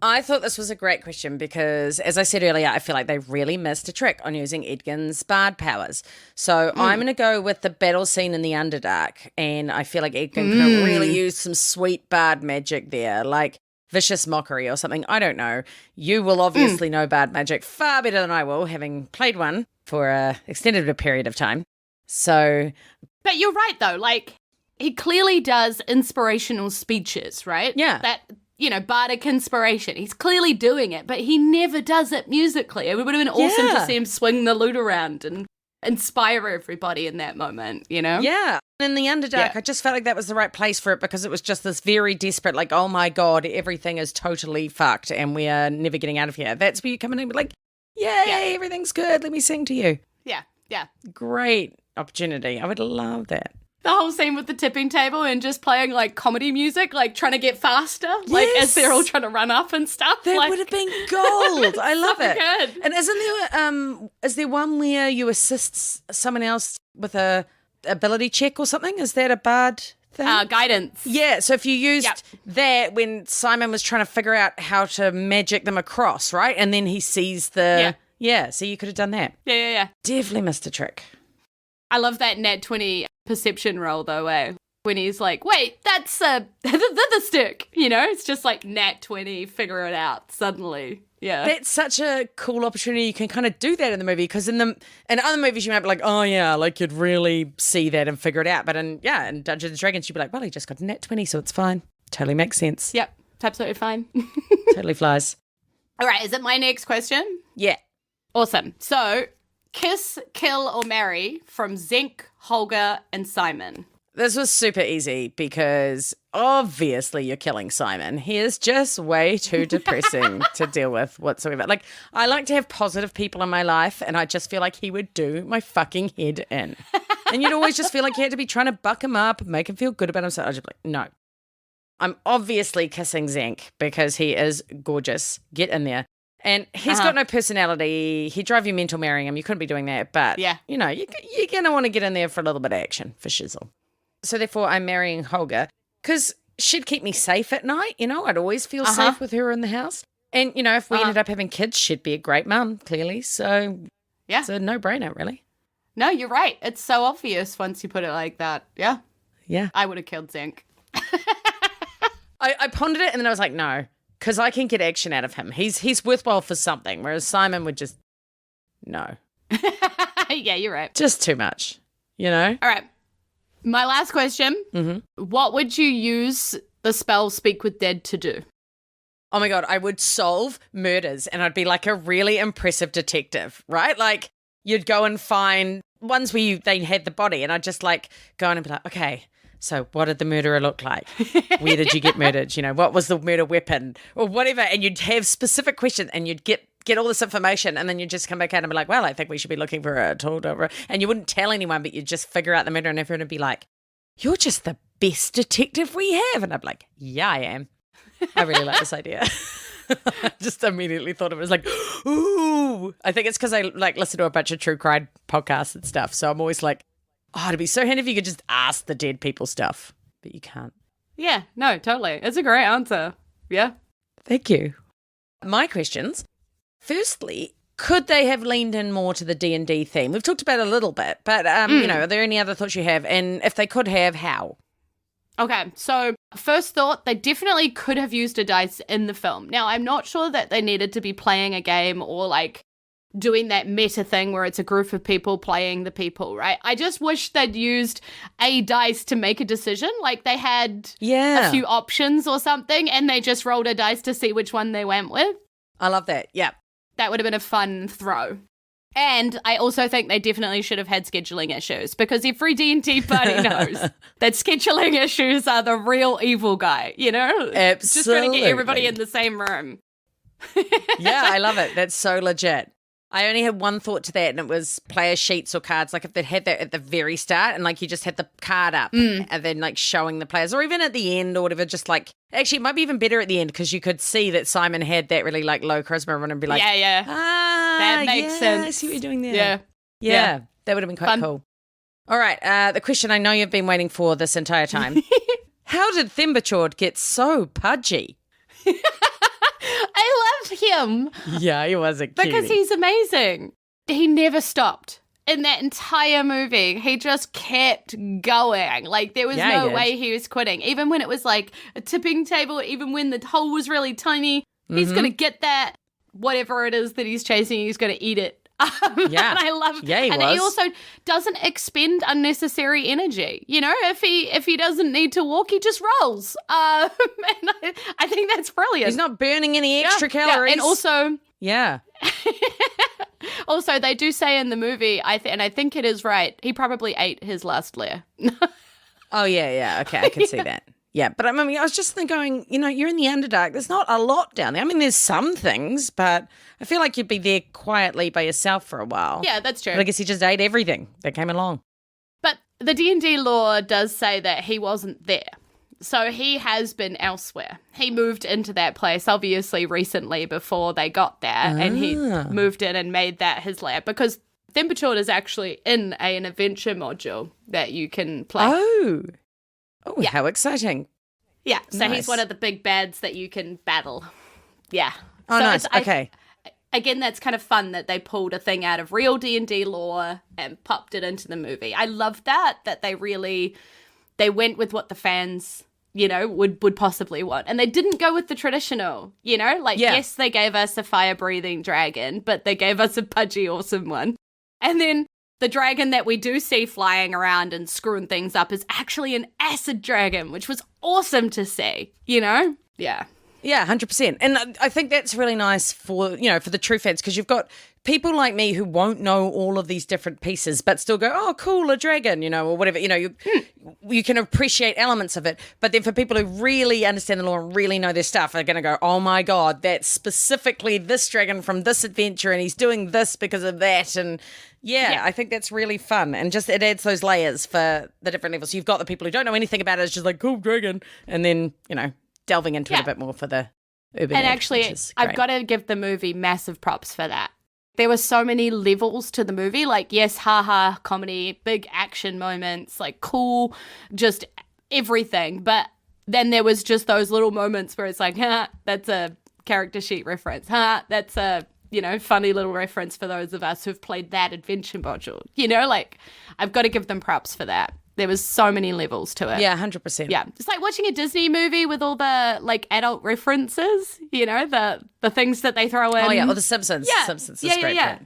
I thought this was a great question because, as I said earlier, I feel like they really missed a trick on using Edgin's bard powers. So I'm going to go with the battle scene in the Underdark, and I feel like Edgin could have really used some sweet bard magic there, like vicious mockery or something. I don't know. You will obviously know bard magic far better than I will, having played one for an extended period of time. So, but you're right, though. Like, he clearly does inspirational speeches, right? Yeah. That, bardic inspiration. He's clearly doing it, but he never does it musically. It would have been awesome to see him swing the lute around and inspire everybody in that moment, Yeah. In the Underdark, I just felt like that was the right place for it because it was just this very desperate, like, oh my God, everything is totally fucked and we are never getting out of here. That's where you come in and be like, yay, everything's good. Let me sing to you. Yeah. Great opportunity. I would love that. The whole scene with the tipping table and just playing, like, comedy music, like, trying to get faster, like, as they're all trying to run up and stuff. That like, would have been gold. I love it. Good. And is there one where you assist someone else with a ability check or something? Is that a bard thing? Guidance. Yeah, so if you used that when Simon was trying to figure out how to magic them across, right? And then he sees the... Yeah, so you could have done that. Yeah. Definitely missed a trick. I love that nat 20 perception roll, though, when he's like, wait, that's the stick, It's just like nat 20, figure it out suddenly. Yeah. That's such a cool opportunity. You can kind of do that in the movie because in other movies you might be like, oh yeah, like you'd really see that and figure it out. But in Dungeons and Dragons you'd be like, well, he just got a nat 20, so it's fine. Totally makes sense. Yep, it's absolutely fine. Totally flies. All right, is it my next question? Yeah. Awesome. So, kiss, kill, or marry from Zenk, Holger, and Simon. This was super easy because obviously you're killing Simon. He is just way too depressing to deal with whatsoever. Like, I like to have positive people in my life, and I just feel like he would do my fucking head in. And you'd always just feel like you had to be trying to buck him up, make him feel good about himself. I'd just be like, no. I'm obviously kissing Zenk because he is gorgeous. Get in there. And he's got no personality. He'd drive you mental marrying him. You couldn't be doing that. But, you're going to want to get in there for a little bit of action, for shizzle. So, therefore, I'm marrying Holger because she'd keep me safe at night. I'd always feel safe with her in the house. And, if we ended up having kids, she'd be a great mum, clearly. So, it's a no-brainer, really. No, you're right. It's so obvious once you put it like that. Yeah. Yeah. I would have killed Zenk. I pondered it and then I was like, no. Because I can get action out of him. He's worthwhile for something, whereas Simon would just, no. Yeah, you're right. Just too much, All right. My last question. Mm-hmm. What would you use the spell Speak with Dead to do? Oh my God, I would solve murders and I'd be like a really impressive detective, right? Like you'd go and find ones where they had the body and I'd just like go in and be like, okay, so what did the murderer look like? Where did you get murdered? What was the murder weapon or whatever? And you'd have specific questions and you'd get all this information and then you'd just come back out and be like, well, I think we should be looking for a told over. And you wouldn't tell anyone, but you'd just figure out the murder and everyone would be like, you're just the best detective we have. And I'd be like, yeah, I am. I really like this idea. I just immediately thought of it as like, ooh. I think it's because I like listen to a bunch of true crime podcasts and stuff. So I'm always like, oh, it'd be so handy if you could just ask the dead people stuff, but you can't. Yeah, no, totally. It's a great answer. Yeah. Thank you. My questions. Firstly, could they have leaned in more to the D&D theme? We've talked about it a little bit, but, are there any other thoughts you have? And if they could have, how? Okay, so first thought, they definitely could have used a dice in the film. Now, I'm not sure that they needed to be playing a game or like doing that meta thing where it's a group of people playing the people, right? I just wish they'd used a dice to make a decision. Like they had a few options or something and they just rolled a dice to see which one they went with. I love that. Yeah. That would have been a fun throw. And I also think they definitely should have had scheduling issues because every D&D party knows that scheduling issues are the real evil guy, you know? Absolutely. Just trying to get everybody in the same room. Yeah, I love it. That's so legit. I only had one thought to that, and it was player sheets or cards. Like if they'd had that at the very start and like you just had the card up and then like showing the players, or even at the end or whatever, just like, actually it might be even better at the end because you could see that Simon had that really like low charisma and be like, that makes sense. I see what you're doing there. Yeah. That would have been quite cool. All right, the question I know you've been waiting for this entire time. How did Thembachord get so pudgy? I loved him. Yeah, he was a cutie. Because he's amazing. He never stopped. In that entire movie, he just kept going. Like, there was no way he was quitting. Even when it was like a tipping table, even when the hole was really tiny, he's going to get that, whatever it is that he's chasing, he's going to eat it. And I love it. Yeah, he he also doesn't expend unnecessary energy. You know, if he doesn't need to walk, he just rolls. And I think that's brilliant. He's not burning any extra calories. Yeah. And also... Yeah. Also, they do say in the movie, and I think it is right, he probably ate his last layer. Oh, yeah. Okay, I can see that. Yeah, but I mean, I was just going, you know, you're in the Underdark. There's not a lot down there. I mean, there's some things, but I feel like you'd be there quietly by yourself for a while. Yeah, that's true. But I guess he just ate everything that came along. But the D&D lore does say that he wasn't there. So he has been elsewhere. He moved into that place, obviously, recently before they got there. And he moved in and made that his lair. Because Thembachord is actually in an adventure module that you can play. Oh, how exciting. Yeah, so nice. He's one of the big bads that you can battle. Yeah. Oh, so nice. Okay. Again, that's kind of fun that they pulled a thing out of real D&D lore and popped it into the movie. I love that they went with what the fans, you know, would possibly want. And they didn't go with the traditional, you know? Like, yes, they gave us a fire-breathing dragon, but they gave us a pudgy, awesome one. And then the dragon that we do see flying around and screwing things up is actually an acid dragon, which was awesome to see, you know? Yeah. Yeah, 100%. And I think that's really nice for, you know, for the true fans, because you've got people like me who won't know all of these different pieces but still go, oh, cool, a dragon, you know, or whatever. You know, you can appreciate elements of it. But then for people who really understand the lore and really know their stuff, are going to go, oh, my God, that's specifically this dragon from this adventure and he's doing this because of that. And yeah, I think that's really fun. And just it adds those layers for the different levels. So you've got the people who don't know anything about it. It's just like, cool, dragon. And then, you know, delving into it a bit more for the urban And edge, actually, I've got to give the movie massive props for that. There were so many levels to the movie, like, yes, haha, comedy, big action moments, like, cool, just everything. But then there was just those little moments where it's like, that's a character sheet reference. That's a, you know, funny little reference for those of us who've played that adventure module. You know, like, I've got to give them props for that. There was so many levels to it. Yeah, 100%. Yeah. It's like watching a Disney movie with all the, like, adult references, you know, the things that they throw in. Oh, yeah, or The Simpsons. Yeah. Simpsons is great. Yeah.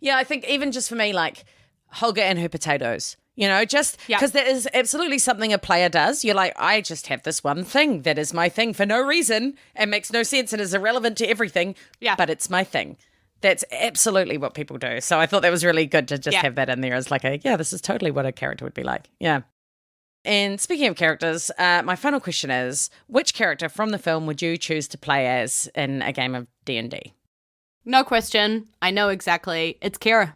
Yeah, I think even just for me, like, Holger and her potatoes, you know, just because that is absolutely something a player does. You're like, I just have this one thing that is my thing for no reason and makes no sense and is irrelevant to everything, but it's my thing. That's absolutely what people do. So I thought that was really good to just have that in there as like this is totally what a character would be like. Yeah. And speaking of characters, my final question is, which character from the film would you choose to play as in a game of D&D? No question. I know exactly. It's Kira.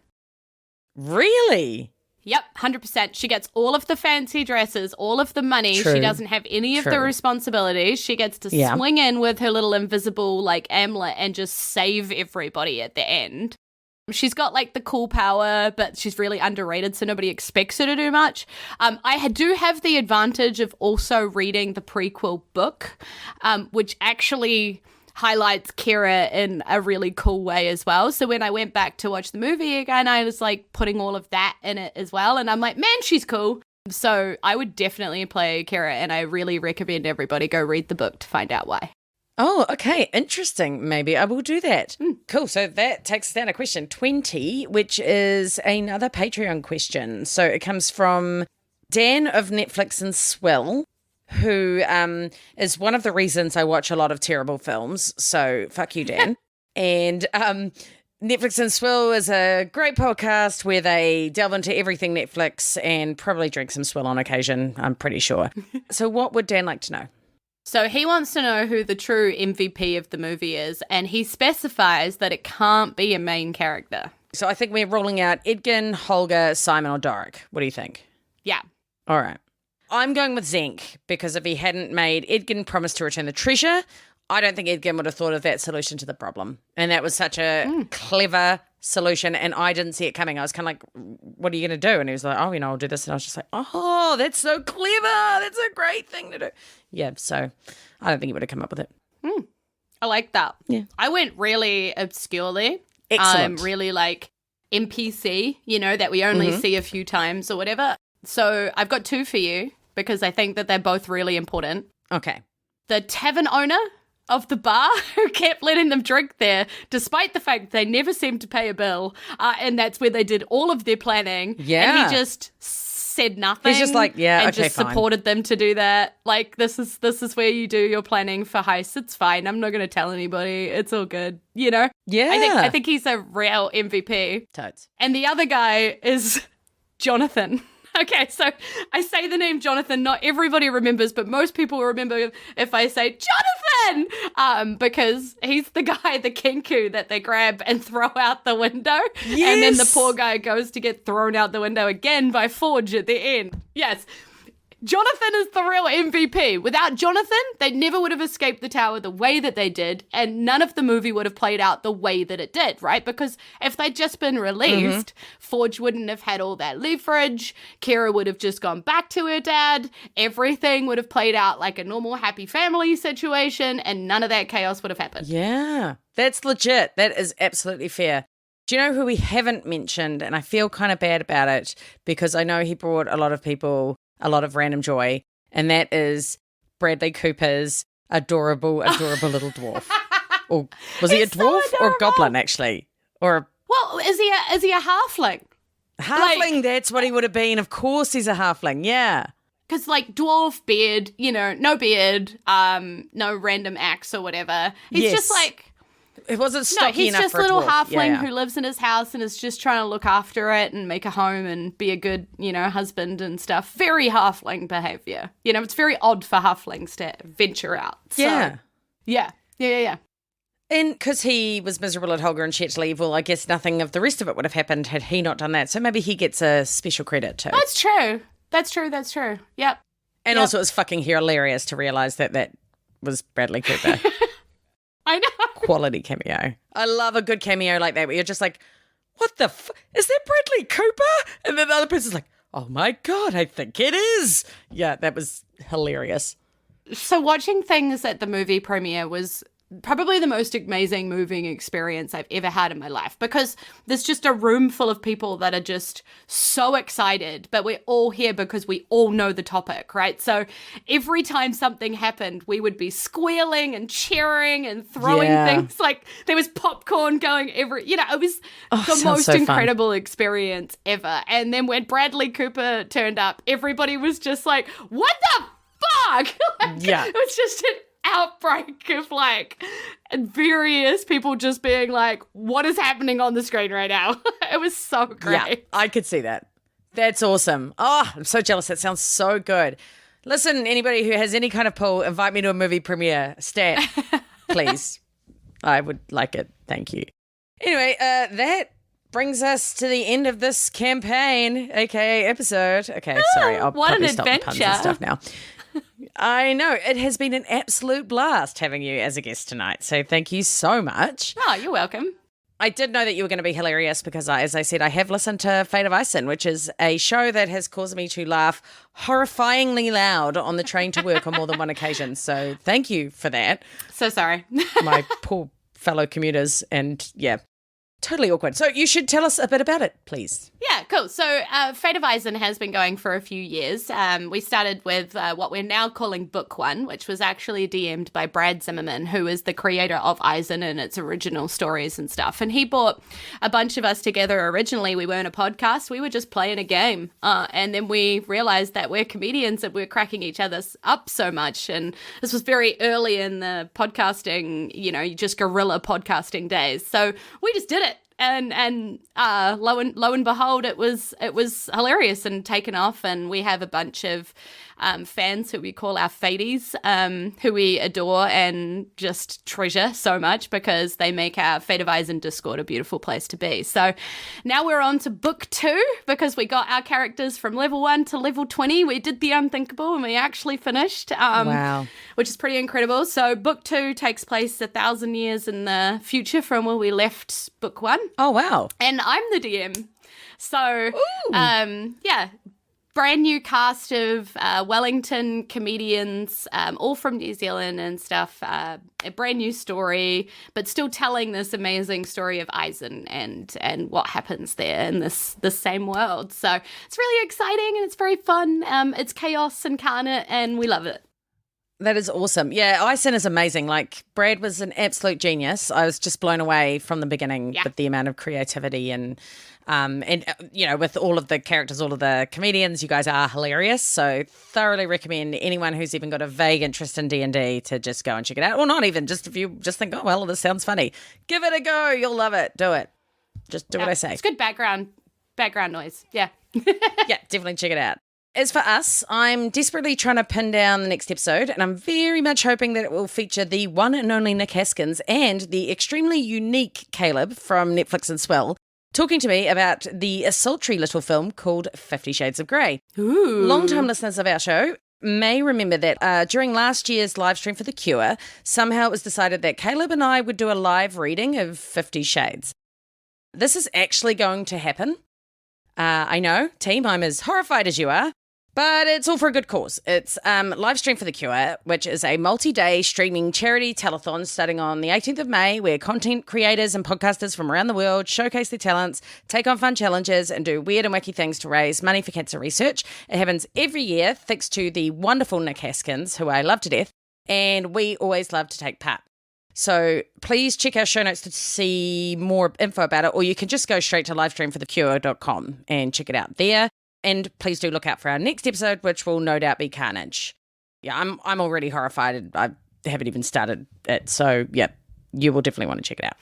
Really? Yep, 100%. She gets all of the fancy dresses, all of the money. True. She doesn't have any of the responsibilities. She gets to swing in with her little invisible, like, amulet and just save everybody at the end. She's got, like, the cool power, but she's really underrated, so nobody expects her to do much. I do have the advantage of also reading the prequel book, which actually highlights Kira in a really cool way as well. So when I went back to watch the movie again, I was like putting all of that in it as well. And I'm like, man, she's cool. So I would definitely play Kira, and I really recommend everybody go read the book to find out why. Oh, okay. Interesting. Maybe I will do that. Cool. So that takes us down to question 20, which is another Patreon question. So it comes from Dan of Netflix and Swill, who is one of the reasons I watch a lot of terrible films. So fuck you, Dan. And Netflix and Swill is a great podcast where they delve into everything Netflix and probably drink some swill on occasion, I'm pretty sure. So what would Dan like to know? So he wants to know who the true MVP of the movie is, and he specifies that it can't be a main character. So I think we're ruling out Edgin, Holger, Simon, or Doric. What do you think? Yeah. All right. I'm going with Zenk because if he hadn't made Edgin promise to return the treasure, I don't think Edgin would have thought of that solution to the problem. And that was such a clever solution, and I didn't see it coming. I was kind of like, what are you going to do? And he was like, I'll do this. And I was just like, oh, that's so clever. That's a great thing to do. Yeah, so I don't think he would have come up with it. I like that. Yeah. I went really obscurely. Excellent. Really like NPC, that we only see a few times or whatever. So I've got two for you because I think that they're both really important. Okay. The tavern owner of the bar who kept letting them drink there despite the fact they never seemed to pay a bill, and that's where they did all of their planning. Yeah. And he just said nothing. He's just like, yeah, and okay, just fine. supported them to do that. Like, this is where you do your planning for heists. It's fine. I'm not going to tell anybody. It's all good. Yeah. I think he's a real MVP. Totes. And the other guy is Jonathan. Okay, so I say the name Jonathan. Not everybody remembers, but most people remember if I say Jonathan, because he's the guy, the kinku that they grab and throw out the window. Yes. And then the poor guy goes to get thrown out the window again by Forge at the end. Yes. Jonathan is the real MVP. Without Jonathan, they never would have escaped the tower the way that they did, and none of the movie would have played out the way that it did, right? Because if they'd just been released, Forge wouldn't have had all that leverage, Kira would have just gone back to her dad, everything would have played out like a normal happy family situation, and none of that chaos would have happened. Yeah, that's legit. That is absolutely fair. Do you know who we haven't mentioned? And I feel kind of bad about it because I know he brought a lot of people a lot of random joy, and that is Bradley Cooper's adorable little dwarf. Or was he a dwarf or a goblin, actually? Or Well, is he a halfling? halfling, that's what he would have been. Of course he's a halfling, yeah. Because, like, dwarf, beard, no beard, no random axe or whatever. He's just like... It wasn't stocky he's enough just for a little dwarf. halfling Yeah. who lives in his house and is just trying to look after it and make a home and be a good, husband and stuff. Very halfling behavior. It's very odd for halflings to venture out. So, Yeah. Yeah. And because he was miserable at Holger and Shetleave, well, I guess nothing of the rest of it would have happened had he not done that. So maybe he gets a special credit too. That's true. Yep. And also it's fucking hilarious to realise that was Bradley Cooper. I know. Quality cameo. I love a good cameo like that where you're just like, what the is that Bradley Cooper? And then the other person's like, oh my God, I think it is. Yeah, that was hilarious. So watching things at the movie premiere was probably the most amazing moving experience I've ever had in my life, because there's just a room full of people that are just so excited, but we're all here because we all know the topic, right? So every time something happened, we would be squealing and cheering and throwing things. Like there was popcorn going it was the most incredible experience ever. And then when Bradley Cooper turned up, everybody was just like, what the fuck? It was just an outbreak of various people just being like, what is happening on the screen right now? It was so great. Yeah, I could see that. That's awesome. Oh, I'm so jealous. That sounds so good. Listen, anybody who has any kind of pull, invite me to a movie premiere. Stat, please. I would like it. Thank you. Anyway, that brings us to the end of this campaign, aka episode. Okay, sorry. I'll what probably an stop the puns and adventure. stuff now. I know. It has been an absolute blast having you as a guest tonight. So thank you so much. Oh, you're welcome. I did know that you were going to be hilarious because, as I said, I have listened to Fate of Isen, which is a show that has caused me to laugh horrifyingly loud on the train to work on more than one occasion. So thank you for that. So sorry. My poor fellow commuters. And yeah, totally awkward. So you should tell us a bit about it, please. Yeah, cool. So Fate of Isen has been going for a few years. We started with what we're now calling Book One, which was actually DM'd by Brad Zimmerman, who is the creator of Isen and its original stories and stuff. And he brought a bunch of us together originally. We weren't a podcast. We were just playing a game. And then we realized that we're comedians and we're cracking each other up so much. And this was very early in the podcasting, just guerrilla podcasting days. So we just did it. And lo and behold, it was hilarious and taken off. And we have a bunch of fans who we call our Faties, who we adore and just treasure so much because they make our Fate of Isen Discord a beautiful place to be. So now we're on to book 2 because we got our characters from level 1 to level 20. We did the unthinkable and we actually finished. Wow. Which is pretty incredible. So book 2 takes place 1,000 years in the future from where we left book 1. Oh, wow. And I'm the DM. So, brand new cast of Wellington comedians, all from New Zealand and stuff. A brand new story, but still telling this amazing story of Isen and what happens there in this same world. So it's really exciting and it's very fun. It's chaos incarnate and we love it. That is awesome. Yeah, Isen is amazing. Like, Brad was an absolute genius. I was just blown away from the beginning with the amount of creativity and with all of the characters, all of the comedians, you guys are hilarious. So thoroughly recommend anyone who's even got a vague interest in D&D to just go and check it out. Or not even, just if you just think, oh, well, this sounds funny. Give it a go. You'll love it. Do it. Just do what I say. It's good background noise. Yeah. Yeah, definitely check it out. As for us, I'm desperately trying to pin down the next episode, and I'm very much hoping that it will feature the one and only Nick Haskins and the extremely unique Caleb from Netflix and Swell talking to me about the sultry little film called 50 Shades of Grey. Ooh. Long-time listeners of our show may remember that during last year's live stream for The Cure, somehow it was decided that Caleb and I would do a live reading of 50 Shades. This is actually going to happen. I know, team, I'm as horrified as you are. But it's all for a good cause. It's live stream for The Cure, which is a multi-day streaming charity telethon starting on the 18th of May, where content creators and podcasters from around the world showcase their talents, take on fun challenges, and do weird and wacky things to raise money for cancer research. It happens every year thanks to the wonderful Nick Haskins, who I love to death, and we always love to take part. So please check our show notes to see more info about it, or you can just go straight to livestreamforthecure.com and check it out there. And please do look out for our next episode, which will no doubt be carnage. Yeah, I'm already horrified. I haven't even started it. So, yeah, you will definitely want to check it out.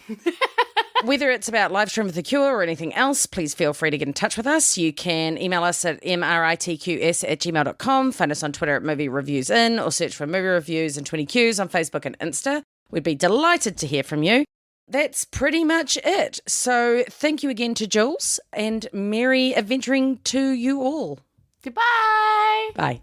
Whether it's about live stream with The Cure or anything else, please feel free to get in touch with us. You can email us at mritqs@gmail.com, find us on Twitter at Movie Reviews In, or search for Movie Reviews and 20Qs on Facebook and Insta. We'd be delighted to hear from you. That's pretty much it. So thank you again to Julz, and merry adventuring to you all. Goodbye. Bye.